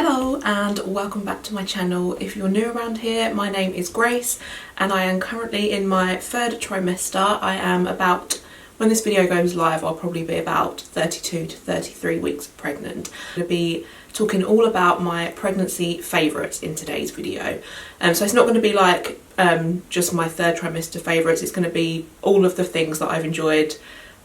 Hello and welcome back to my channel. If you're new around here, my name is Grace and I am currently in my third trimester. I am about, when this video goes live, I'll probably be about 32 to 33 weeks pregnant. I'm going to be talking all about my pregnancy favourites in today's video. So it's not going to be like just my third trimester favourites, it's going to be all of the things that I've enjoyed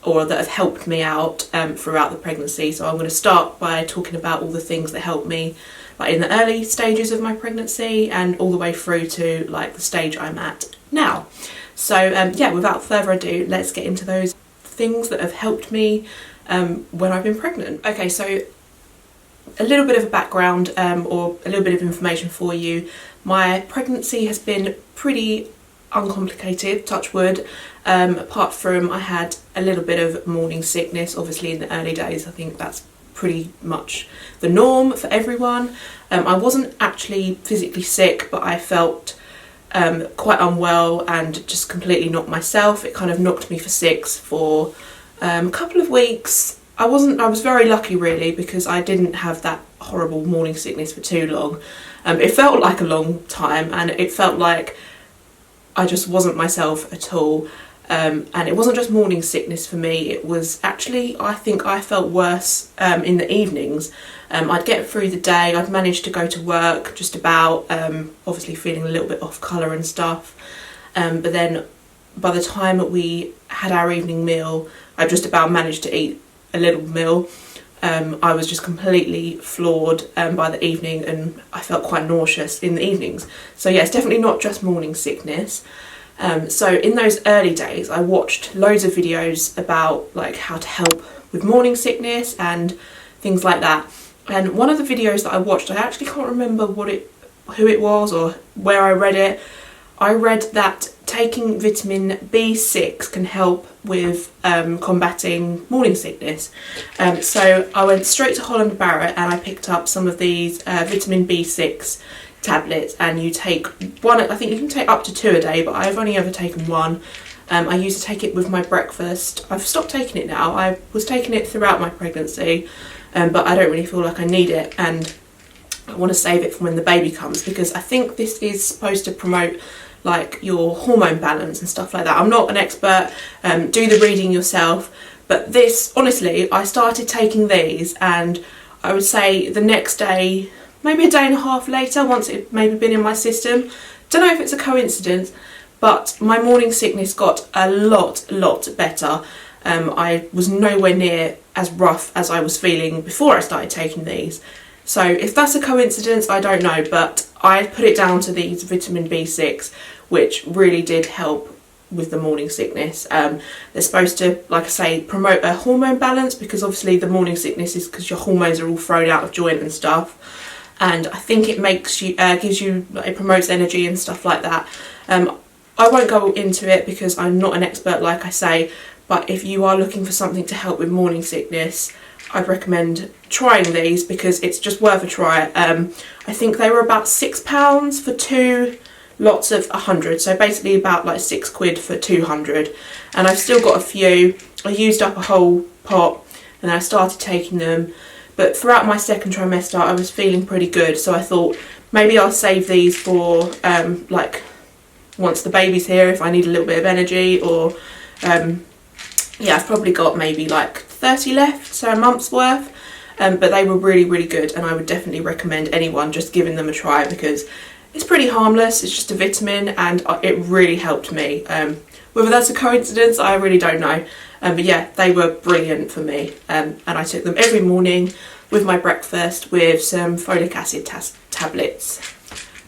or that have helped me out throughout the pregnancy. So I'm going to start by talking about all the things that helped me like in the early stages of my pregnancy and all the way through to like the stage I'm at now. So yeah, without further ado, let's get into those things that have helped me when I've been pregnant. Okay, so a little bit of a background or a little bit of information for you. My pregnancy has been pretty uncomplicated, touch wood, apart from I had a little bit of morning sickness. Obviously in the early days I think that's pretty much the norm for everyone. I wasn't actually physically sick, but I felt quite unwell and just completely not myself. It kind of knocked me for six for a couple of weeks. I was very lucky really, because I didn't have that horrible morning sickness for too long. It felt like a long time and it felt like I just wasn't myself at all, and it wasn't just morning sickness for me, it was actually, I think I felt worse in the evenings. I'd get through the day, I'd managed to go to work just about, obviously feeling a little bit off colour and stuff, but then by the time we had our evening meal, I just about managed to eat a little meal. I was just completely floored by the evening and I felt quite nauseous in the evenings. So yeah, it's definitely not just morning sickness. So in those early days I watched loads of videos about like how to help with morning sickness and things like that. And one of the videos that I watched, I actually can't remember who it was or where I read it. I read that taking vitamin B6 can help with combating morning sickness. So I went straight to Holland Barrett and I picked up some of these vitamin B6 tablets, and you take one, I think you can take up to 2 a day, but I've only ever taken one. I used to take it with my breakfast. I've stopped taking it now. I was taking it throughout my pregnancy, but I don't really feel like I need it, and I want to save it for when the baby comes, because I think this is supposed to promote like your hormone balance and stuff like that. I'm not an expert, do the reading yourself, but this, honestly, I started taking these and I would say the next day, maybe a day and a half later, once it maybe been in my system, don't know if it's a coincidence, but my morning sickness got a lot better. I was nowhere near as rough as I was feeling before I started taking these. So if that's a coincidence, I don't know, but I put it down to these vitamin B6, which really did help with the morning sickness. They're supposed to, like I say, promote a hormone balance, because obviously the morning sickness is because your hormones are all thrown out of joint and stuff. And I think it makes you, it promotes energy and stuff like that. I won't go into it because I'm not an expert, like I say, but if you are looking for something to help with morning sickness, I'd recommend trying these because it's just worth a try. I think they were about £6 for 2 lots of 100, so basically about like £6 for 200. And I've still got a few. I used up a whole pot and then I started taking them. But throughout my second trimester I was feeling pretty good, so I thought maybe I'll save these for like once the baby's here, if I need a little bit of energy, or yeah, I've probably got maybe like 30 left, so a month's worth. But they were really good, and I would definitely recommend anyone just giving them a try because it's pretty harmless. It's just a vitamin and it really helped me. Whether that's a coincidence, I really don't know. But yeah, they were brilliant for me. And I took them every morning with my breakfast with some folic acid tablets.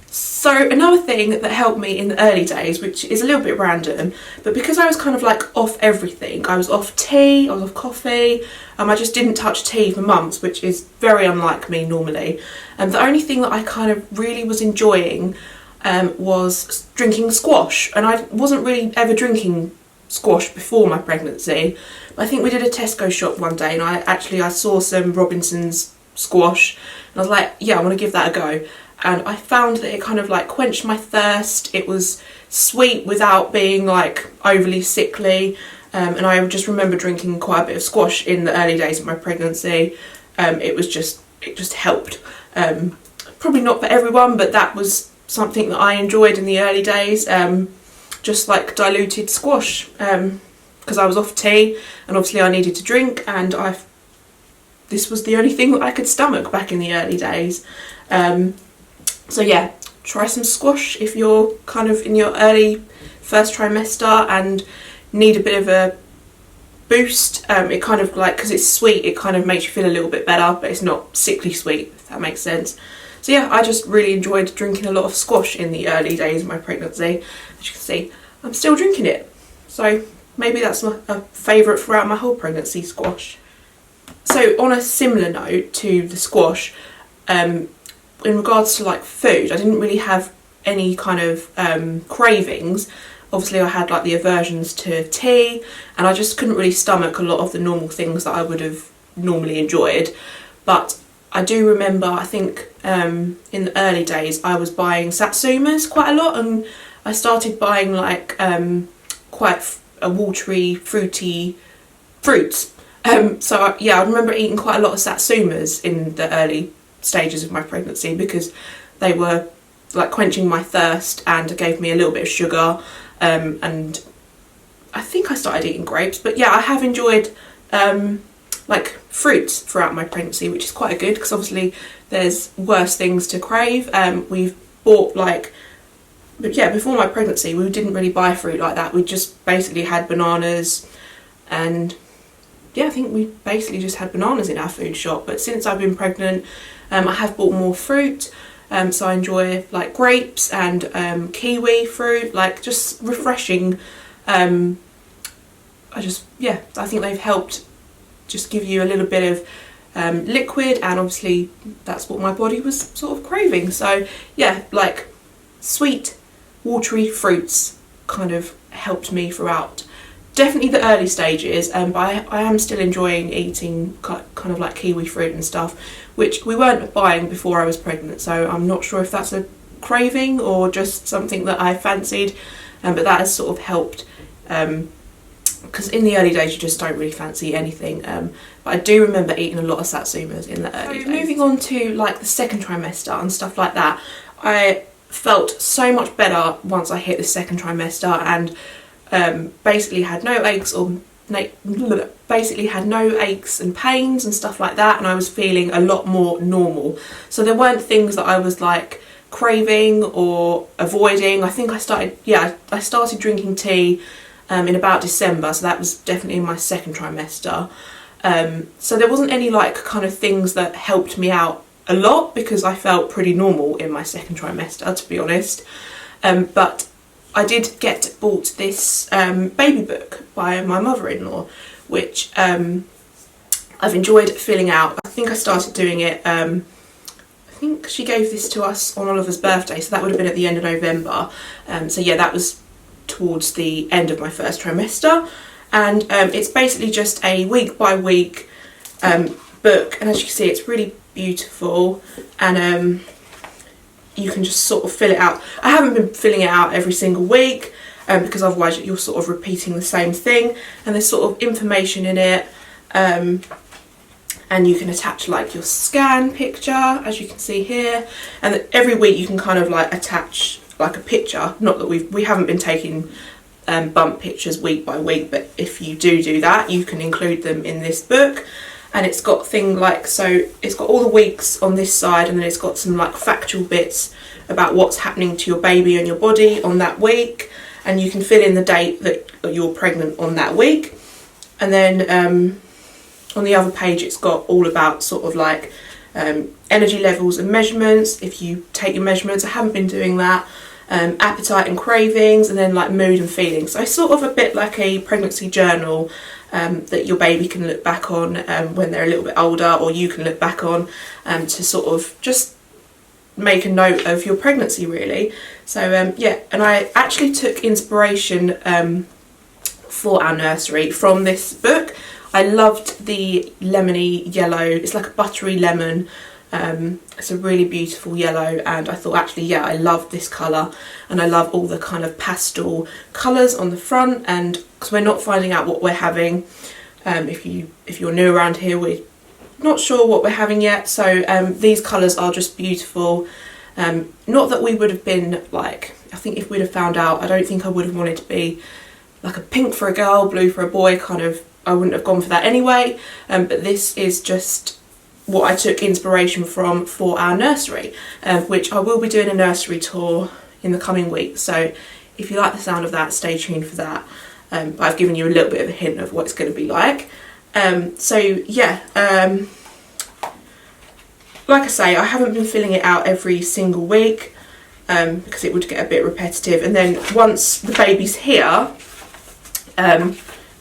So another thing that helped me in the early days, which is a little bit random, but because I was kind of like off everything, I was off tea, I was off coffee, I just didn't touch tea for months, which is very unlike me normally. And the only thing that I kind of really was enjoying was drinking squash, and I wasn't really ever drinking squash before my pregnancy. I think we did a Tesco shop one day and I saw some Robinson's squash and I was like, yeah, I want to give that a go. And I found that it kind of like quenched my thirst. It was sweet without being like overly sickly, and I just remember drinking quite a bit of squash in the early days of my pregnancy. It just helped. Probably not for everyone, but that was something that I enjoyed in the early days, just like diluted squash, because I was off tea and obviously I needed to drink, and this was the only thing that I could stomach back in the early days. So yeah, try some squash if you're kind of in your early first trimester and need a bit of a boost. It kind of like, because it's sweet, it kind of makes you feel a little bit better, but it's not sickly sweet, if that makes sense. So yeah, I just really enjoyed drinking a lot of squash in the early days of my pregnancy. As you can see, I'm still drinking it. So maybe that's a favourite throughout my whole pregnancy, squash. So on a similar note to the squash, in regards to like food, I didn't really have any kind of cravings. Obviously I had like the aversions to tea, and I just couldn't really stomach a lot of the normal things that I would have normally enjoyed. But I do remember, I think in the early days I was buying satsumas quite a lot, and I started buying like quite a watery, fruity fruits. So yeah, I remember eating quite a lot of satsumas in the early stages of my pregnancy because they were like quenching my thirst and gave me a little bit of sugar, and I think I started eating grapes. But yeah, I have enjoyed like fruits throughout my pregnancy, which is quite good because obviously there's worse things to crave. We've bought like, but yeah, before my pregnancy we didn't really buy fruit like that. We just basically had bananas, and yeah, I think we basically just had bananas in our food shop. But since I've been pregnant, I have bought more fruit. So I enjoy like grapes and kiwi fruit, like just refreshing. I think they've helped just give you a little bit of liquid, and obviously that's what my body was sort of craving. So yeah, like sweet, watery fruits kind of helped me throughout definitely the early stages, but I am still enjoying eating kind of like kiwi fruit and stuff, which we weren't buying before I was pregnant, so I'm not sure if that's a craving or just something that I fancied, but that has sort of helped, because in the early days you just don't really fancy anything, but I do remember eating a lot of satsumas in the early days. Moving on to like the second trimester and stuff like that, I felt so much better once I hit the second trimester, and basically had no aches and pains and stuff like that, and I was feeling a lot more normal. So there weren't things that I was like craving or avoiding. I think I started drinking tea in about December, so that was definitely in my second trimester. So there wasn't any like kind of things that helped me out a lot because I felt pretty normal in my second trimester, to be honest. But I did get bought this baby book by my mother-in-law, which I've enjoyed filling out. I think I started doing it, I think she gave this to us on Oliver's birthday, so that would have been at the end of November. So yeah, that was towards the end of my first trimester, and it's basically just a week by week book, and as you can see it's really beautiful, and you can just sort of fill it out. I haven't been filling it out every single week because otherwise you're sort of repeating the same thing, and there's sort of information in it, and you can attach like your scan picture, as you can see here, and every week you can kind of like attach like a picture. Not that we haven't been taking bump pictures week by week, but if you do that, you can include them in this book. And it's got things like, so it's got all the weeks on this side, and then it's got some like factual bits about what's happening to your baby and your body on that week, and you can fill in the date that you're pregnant on that week. And then on the other page it's got all about sort of like energy levels and measurements, if you take your measurements. I haven't been doing that. Appetite and cravings, and then like mood and feelings. So it's sort of a bit like a pregnancy journal that your baby can look back on when they're a little bit older, or you can look back on to sort of just make a note of your pregnancy, really. So yeah, and I actually took inspiration for our nursery from this book. I loved the lemony yellow, it's like a buttery lemon. It's a really beautiful yellow, and I thought actually, yeah, I love this colour, and I love all the kind of pastel colours on the front, and because we're not finding out what we're having, if you're new around here, not sure what we're having yet, so these colours are just beautiful. Not that we would have been like, I think if we'd have found out, I don't think I would have wanted to be like a pink for a girl, blue for a boy kind of, I wouldn't have gone for that anyway, but this is just what I took inspiration from for our nursery, which I will be doing a nursery tour in the coming weeks, so if you like the sound of that, stay tuned for that. But I've given you a little bit of a hint of what it's going to be like. So yeah, like I say, I haven't been filling it out every single week because it would get a bit repetitive, and then once the baby's here,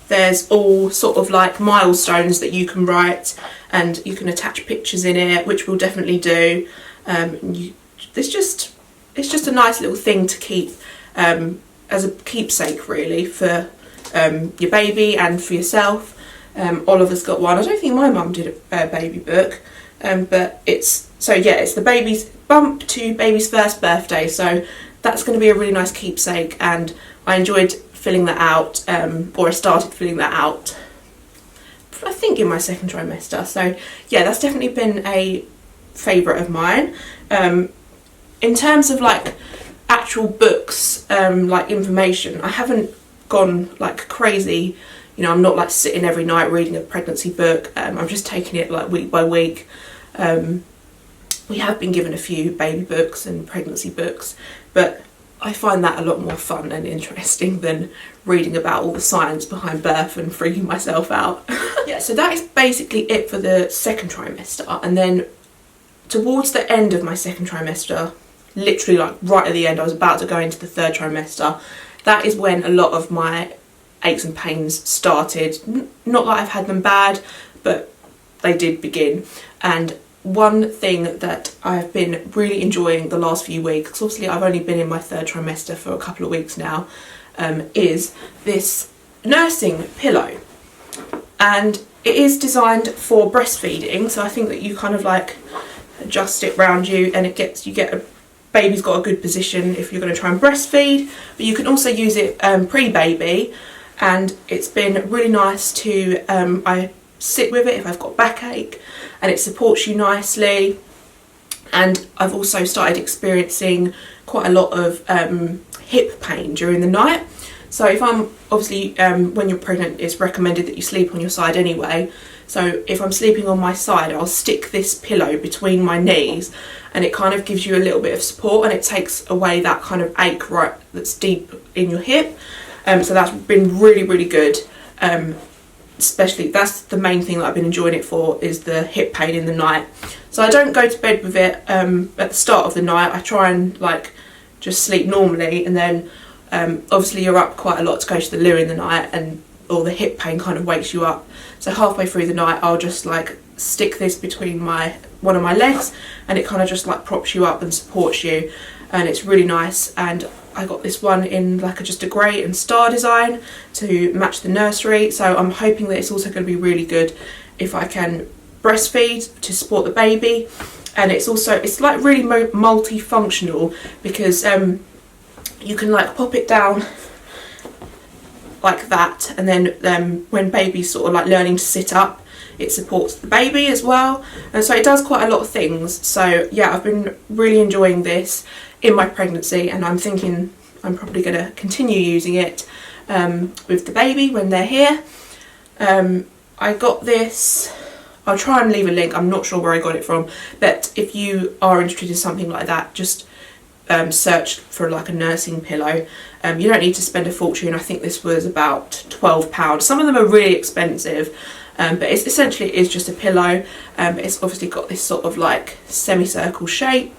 there's all sort of like milestones that you can write, and you can attach pictures in it, which we'll definitely do. It's just a nice little thing to keep as a keepsake really for your baby and for yourself. Oliver's got one. I don't think my mum did a baby book, but it's the baby's bump to baby's first birthday, so that's going to be a really nice keepsake, and I enjoyed filling that out, or I started filling that out I think in my second trimester, so yeah, that's definitely been a favourite of mine. In terms of like actual books, like information, I haven't gone like crazy, you know, I'm not like sitting every night reading a pregnancy book. I'm just taking it like week by week. We have been given a few baby books and pregnancy books, but I find that a lot more fun and interesting than reading about all the science behind birth and freaking myself out. Yeah, so that is basically it for the second trimester, and then towards the end of my second trimester, literally like right at the end, I was about to go into the third trimester, that is when a lot of my aches and pains started. Not that I've had them bad, but they did begin. And one thing that I've been really enjoying the last few weeks, because obviously I've only been in my third trimester for a couple of weeks now, is this nursing pillow. And it is designed for breastfeeding, so I think that you kind of like adjust it round you, and baby's got a good position if you're going to try and breastfeed, but you can also use it pre-baby, and it's been really nice to, I sit with it if I've got backache, and it supports you nicely. And I've also started experiencing quite a lot of hip pain during the night. So if I'm, obviously when you're pregnant it's recommended that you sleep on your side anyway, so if I'm sleeping on my side I'll stick this pillow between my knees, and it kind of gives you a little bit of support, and it takes away that kind of ache right that's deep in your hip. So that's been really, really good. Especially, that's the main thing that I've been enjoying it for, is the hip pain in the night. So I don't go to bed with it at the start of the night. I try and like just sleep normally, and then obviously you're up quite a lot to go to the loo in the night, and all the hip pain kind of wakes you up. So halfway through the night I'll just like stick this between one of my legs, and it kind of just like props you up and supports you, and it's really nice. And I got this one in like just a grey and star design to match the nursery, so I'm hoping that it's also going to be really good if I can breastfeed to support the baby. And it's like really multifunctional, because you can like pop it down like that, and then when baby's sort of like learning to sit up, it supports the baby as well, and so it does quite a lot of things. So yeah, I've been really enjoying this in my pregnancy, and I'm thinking I'm probably going to continue using it with the baby when they're here. I got this, I'll try and leave a link, I'm not sure where I got it from, but if you are interested in something like that, just search for like a nursing pillow. You don't need to spend a fortune. I think this was about £12. Some of them are really expensive, but it's essentially is just a pillow. It's obviously got this sort of like semicircle shape,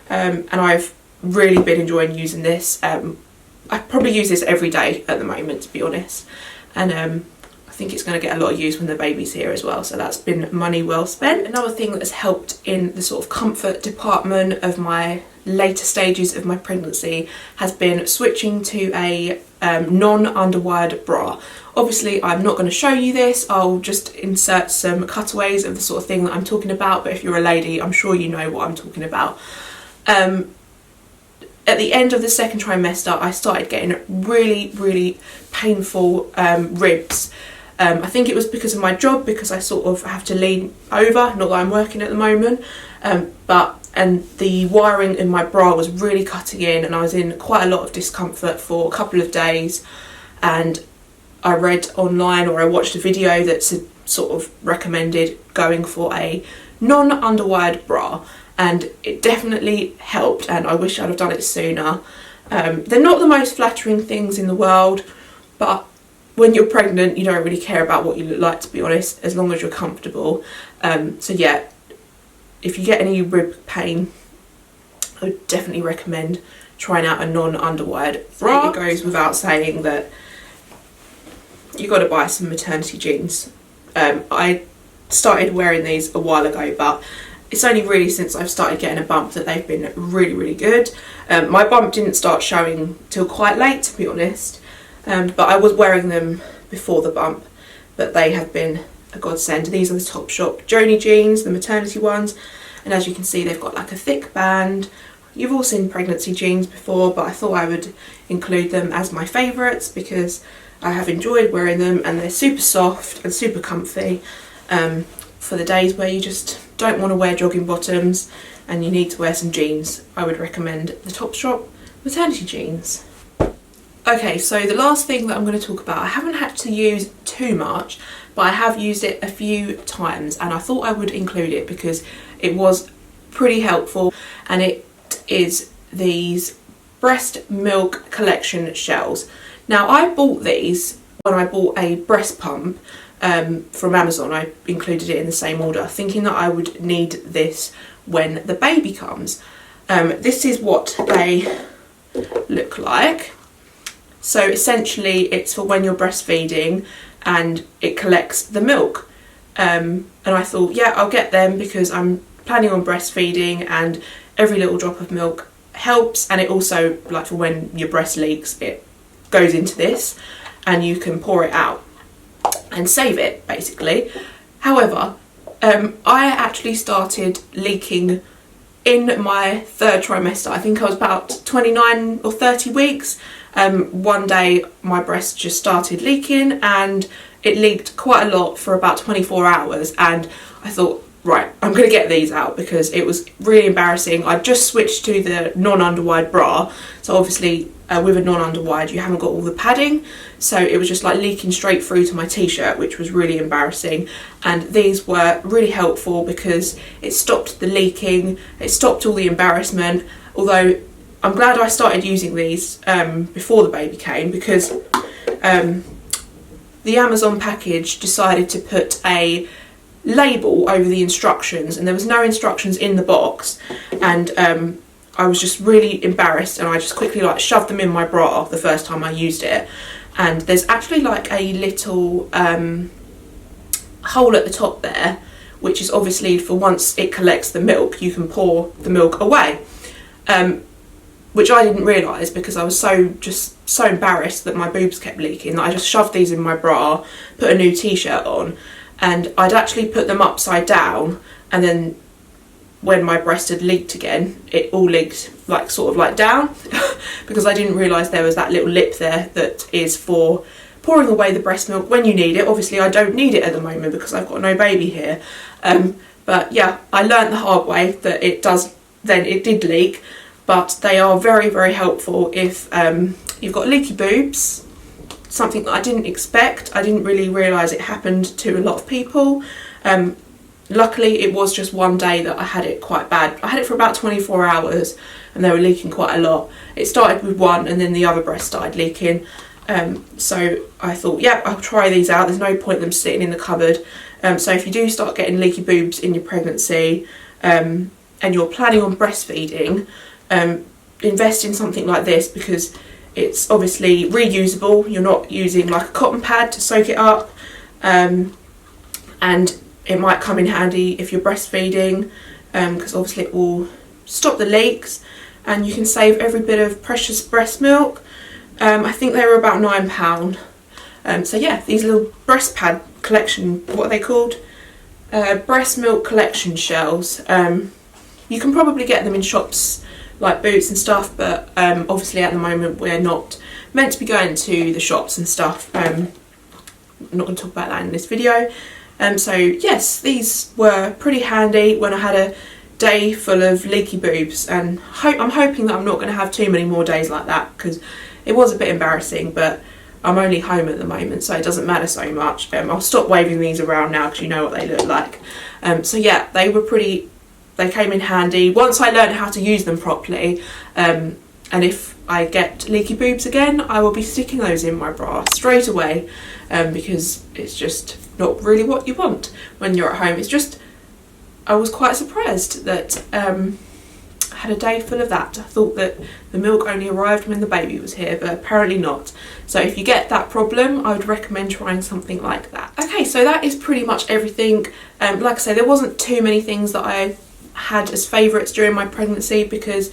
and I've really been enjoying using this. I probably use this every day at the moment, to be honest, and I think it's going to get a lot of use when the baby's here as well, so that's been money well spent. Another thing that has helped in the sort of comfort department of my later stages of my pregnancy has been switching to a non-underwired bra. Obviously I'm not going to show you this, I'll just insert some cutaways of the sort of thing that I'm talking about, but if you're a lady I'm sure you know what I'm talking about. At the end of the second trimester I started getting really, really painful ribs, I think it was because of my job, because I sort of have to lean over, not that I'm working at the moment, and the wiring in my bra was really cutting in, and I was in quite a lot of discomfort for a couple of days. And I read online, or I watched a video that sort of recommended going for a non-underwired bra, and it definitely helped, and I wish I'd have done it sooner. They're not the most flattering things in the world, but when you're pregnant you don't really care about what you look like, to be honest, as long as you're comfortable. So yeah, if you get any rib pain, I would definitely recommend trying out a non-underwired bra. It goes without saying that you got to buy some maternity jeans. I started wearing these a while ago, but it's only really since I've started getting a bump that they've been really, really good. My bump didn't start showing till quite late, to be honest, but I was wearing them before the bump, but they have been a godsend. These are the Topshop Joni jeans, the maternity ones, and as you can see they've got like a thick band. You've all seen pregnancy jeans before, but I thought I would include them as my favourites because I have enjoyed wearing them, and they're super soft and super comfy for the days where you just don't want to wear jogging bottoms and you need to wear some jeans. I would recommend the Topshop maternity jeans. Okay, so the last thing that I'm going to talk about, I haven't had to use too much, but I have used it a few times, and I thought I would include it because it was pretty helpful, and it is these breast milk collection shells. Now, I bought these when I bought a breast pump from Amazon. I included it in the same order, thinking that I would need this when the baby comes. This is what they look like. So essentially it's for when you're breastfeeding and it collects the milk. And I thought, yeah, I'll get them because I'm planning on breastfeeding and every little drop of milk helps, and it also, like, for when your breast leaks, it goes into this and you can pour it out and save it, basically. However, I actually started leaking in my third trimester. I think I was about 29 or 30 weeks. One day my breast just started leaking, and it leaked quite a lot for about 24 hours, and I thought, right, I'm going to get these out because it was really embarrassing. I just switched to the non-underwide bra, so obviously with a non-underwide you haven't got all the padding, so it was just like leaking straight through to my t-shirt, which was really embarrassing. And these were really helpful because it stopped the leaking, it stopped all the embarrassment. Although I'm glad I started using these before the baby came, because the Amazon package decided to put a label over the instructions, and there was no instructions in the box, and I was just really embarrassed, and I just quickly like shoved them in my bra the first time I used it. And there's actually like a little hole at the top there, which is obviously for once it collects the milk you can pour the milk away, which I didn't realise because I was so embarrassed that my boobs kept leaking that I just shoved these in my bra, put a new t-shirt on, and I'd actually put them upside down, and then when my breast had leaked again, it all leaked like sort of like down because I didn't realise there was that little lip there that is for pouring away the breast milk when you need it. Obviously I don't need it at the moment because I've got no baby here, but yeah, I learnt the hard way that it did leak, but they are very, very helpful if you've got leaky boobs, something that I didn't expect. I didn't really realise it happened to a lot of people. Luckily it was just one day that I had it quite bad. I had it for about 24 hours and they were leaking quite a lot. It started with one and then the other breast started leaking. So I thought, yeah, I'll try these out. There's no point them sitting in the cupboard. So if you do start getting leaky boobs in your pregnancy and you're planning on breastfeeding, invest in something like this because it's obviously reusable. You're not using like a cotton pad to soak it up, and it might come in handy if you're breastfeeding, because obviously it will stop the leaks and you can save every bit of precious breast milk. I think they were about £9. So yeah, these little breast pad collection, what are they called? Breast milk collection shells. You can probably get them in shops like Boots and stuff, but obviously at the moment we're not meant to be going to the shops and stuff. I'm not going to talk about that in this video. So yes, these were pretty handy when I had a day full of leaky boobs, and I'm hoping that I'm not going to have too many more days like that, because it was a bit embarrassing, but I'm only home at the moment, so it doesn't matter so much. I'll stop waving these around now because you know what they look like. So yeah, they came in handy once I learned how to use them properly. And if I get leaky boobs again, I will be sticking those in my bra straight away, because it's just not really what you want when you're at home. It's just, I was quite surprised that I had a day full of that. I thought that the milk only arrived when the baby was here, but apparently not. So if you get that problem, I would recommend trying something like that. Okay, so that is pretty much everything. Like I say, there wasn't too many things that I had as favourites during my pregnancy, because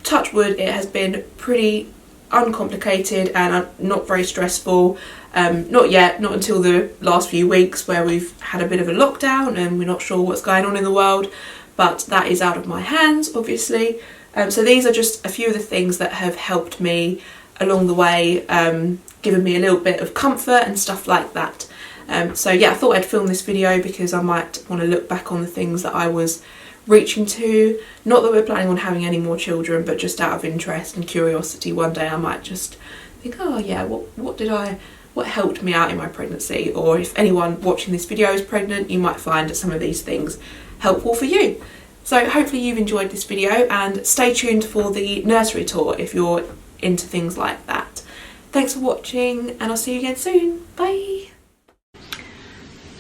touch wood, it has been pretty uncomplicated and not very stressful. Not yet, not until the last few weeks where we've had a bit of a lockdown and we're not sure what's going on in the world, but that is out of my hands, obviously. So these are just a few of the things that have helped me along the way, given me a little bit of comfort and stuff like that. So yeah, I thought I'd film this video because I might want to look back on the things that I was reaching to. Not that we're planning on having any more children, but just out of interest and curiosity, one day I might just think, oh yeah, what helped me out in my pregnancy? Or if anyone watching this video is pregnant, you might find some of these things helpful for you. So hopefully you've enjoyed this video, and stay tuned for the nursery tour if you're into things like that. Thanks for watching, and I'll see you again soon. Bye!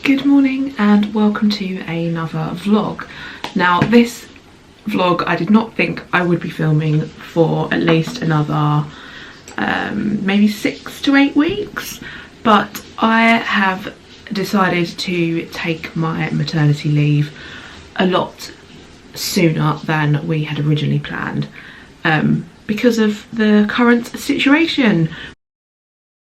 Good morning and welcome to another vlog. Now this vlog I did not think I would be filming for at least another maybe 6 to 8 weeks, but I have decided to take my maternity leave a lot sooner than we had originally planned, because of the current situation